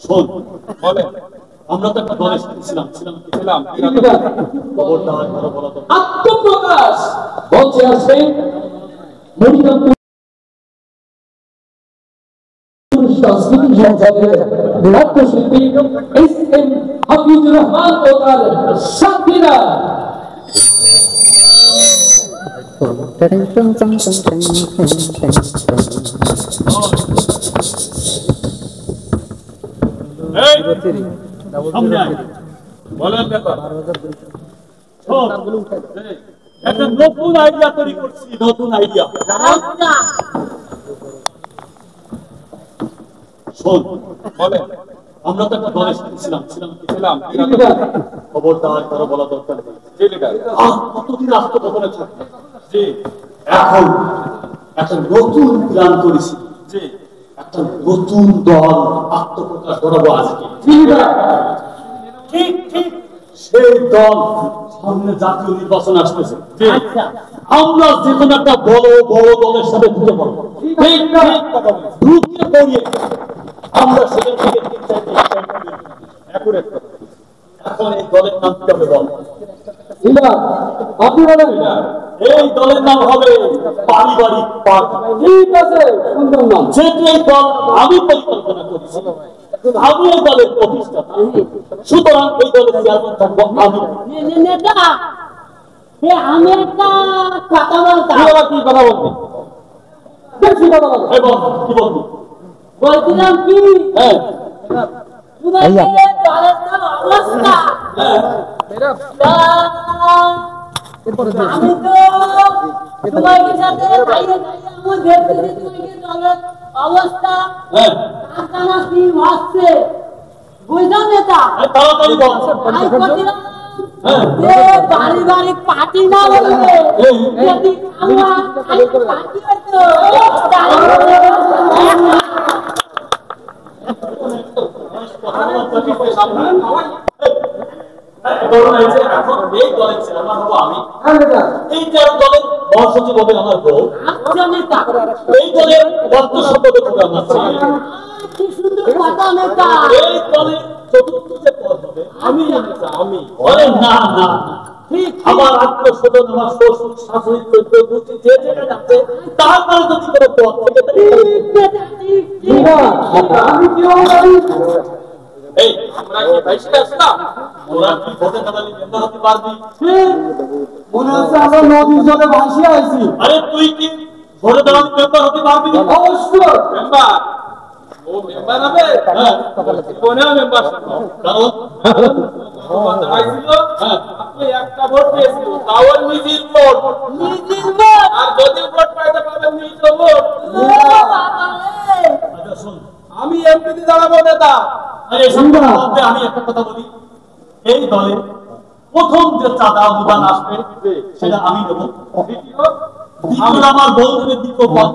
শোন বলে আমরা তো একটা দলে ছিলাম আত্মপ্রকাশ বলছে আসবে সংস্কৃতি বিভাগের নাট্যশিল্পী এস.এম. হাফিজুর রহমান ও তার সাথীরা। একটা নতুন আইডিয়া তৈরি করছি, নতুন আইডিয়া। শোন বলে আমরা তো একটা দলে ছিলাম খবরদার কারো বলা দরকার নেই। কতদিন আত্মগোপনে থাকবে। এখন একটা নতুন প্ল্যান করেছি, একটা নতুন দল আত্মপ্রকাশ করাবো আজকে। ঠিক ঠিক সেই দল সামনে জাতীয় নির্বাচন আসতেছে। আমরা যে কোনো একটা বড় বড় দলের সাথে ঢুকে পড়বো। ঢুকে পড়িয়ে আমরা সেখান থেকে এখন এই দলের নাম কি হবে বল? আপনি বলেন। এই দলের নাম হবে পারিবারিক পার্টি। ঠিক আছে, সুন্দর নাম। যেহেতু এই দল আমি পরিকল্পনা করেছি, আমি এই দলের প্রতিষ্ঠাতা, সুতরাং এই দলের চেয়ারম্যান থাকবো আমি। আমি একটা কথা বলতাম। কি কথা বলবি? বেশি কথা বল। কি বলবি? বলছিলাম কি, আমি তো তোমাকে সাথে অবস্থা কি ভাবছে বুঝলাম নেতা। তাড়াতাড়ি বল। পারিবারিক পার্টি না বলবে, যদি পার্টি হতো এখন এই দলের চেয়ারম্যান হবো আমি। এই দলের মহাসচিব হবে আমার বউ। এই দলের অর্থ সম্পাদক হবে আমার ছেলে। এই দলের চতুর্থ যে পদ হবে আমি। না না, আমার আত্মস্বজন, আমার শ্বশুর শাশুড়ি চৈত্র গোষ্ঠী যে যেটা যাচ্ছে, তারপরে যদি কোনো পদ থেকে আমি কেউ এই আমরা কি ভাইসটা আসলাম, ওরা কি ভোটে দাঁড়ালি মেম্বার হতে পারবি? মনে হচ্ছে আমরা নদীর জলে ভাসিয়ে আইছি। আরে তুই কি ভোটে দাঁড়ালি মেম্বার হতে পারবি? অবশ্যই মেম্বার। ও মেম্বার হবে? হ্যাঁ, কোনেও মেম্বার কারণ আপনি একটা ভোট পেয়েছিল, তাও নিজের ভোট। আর যদি ভোট পাইতে পারবেন নিজের ভোট। আমি এমপিতে দাঁড়াবো নেতা। আমি একটা কথা বলি, এই দলে প্রথম যে চাঁদা অনুদান আসবে সেটা আমি দেবো। দ্বিতীয় আমার বউ দেবে, দ্বিতীয় পদ।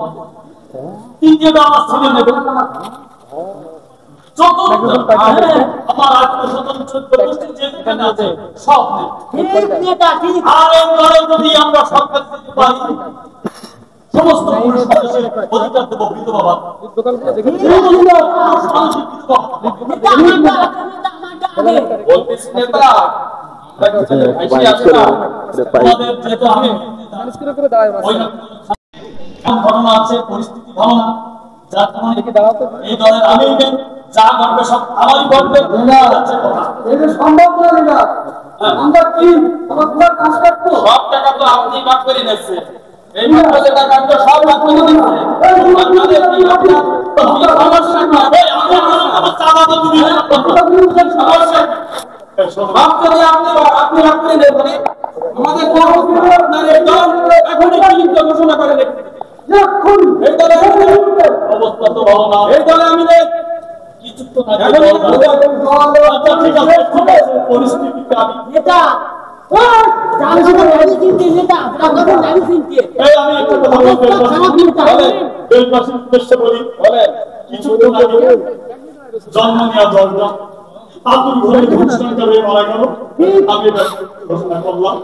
তৃতীয়টা আমার ছেলে নেবে। আমার আত্মস্বজন চৈত্র গোষ্ঠী যেখানে আছে সব নেবে। আর এই দলে যদি আমরা সরকার দিতে পারি, সমস্ত পুরুষ মানুষের অধিকার দেবো বিধবা ভাতা। বলতেছি নেতা, ঘটনা আছে, পরিস্থিতি ভালো না, যার কারণে এই দলের আমি যা করবে সব আমারই করবে। সম্ভব না, আমরা কি কাজ করবো? সব টাকা তো আপনি ভাগ করে নিচ্ছেন। এই মাত্র যে টাকা সব ভাগ করে দিচ্ছে। ঘোষণা করে অবস্থা তো ভালো না। এই দলে আমি কিছু তো পরিস্থিতিতে আমি জন্ম নেওয়া দরকার, আতুর ঘরে ঘোষণা করে মারা গেল। আমি ঘোষণা করলাম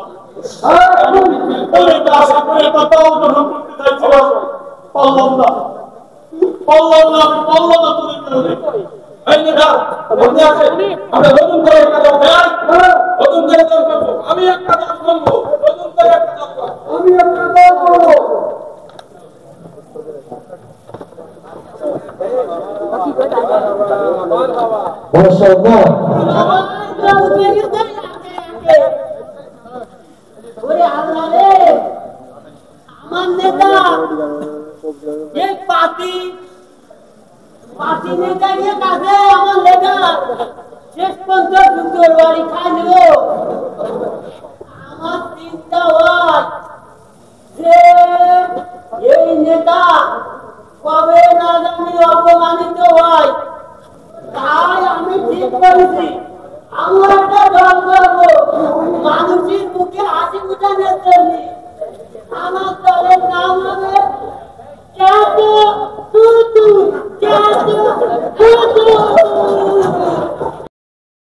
এই নেতা বলতে আছে আমরা নতুন করে একটা দল দেয় নতুন করে দল করবো আমি একটা দল করবো নতুন করে একটা দল করবো আমি একটা দল করবো আমার নেতা এই পার্টি নেতাকে কাছে আমার নেতা শেষ পর্যন্ত যুদ্ধের বাড়ি খাই নিল আমার চিন্তা হয় যে এই নেতা কবে না জানি অপমানিত হয় তাই আমি ঠিক করেছি আমার একটা দল করবো মানুষের মুখে হাসি ফুটানোর জন্য আমার দলের নাম হবে Cato Tutu.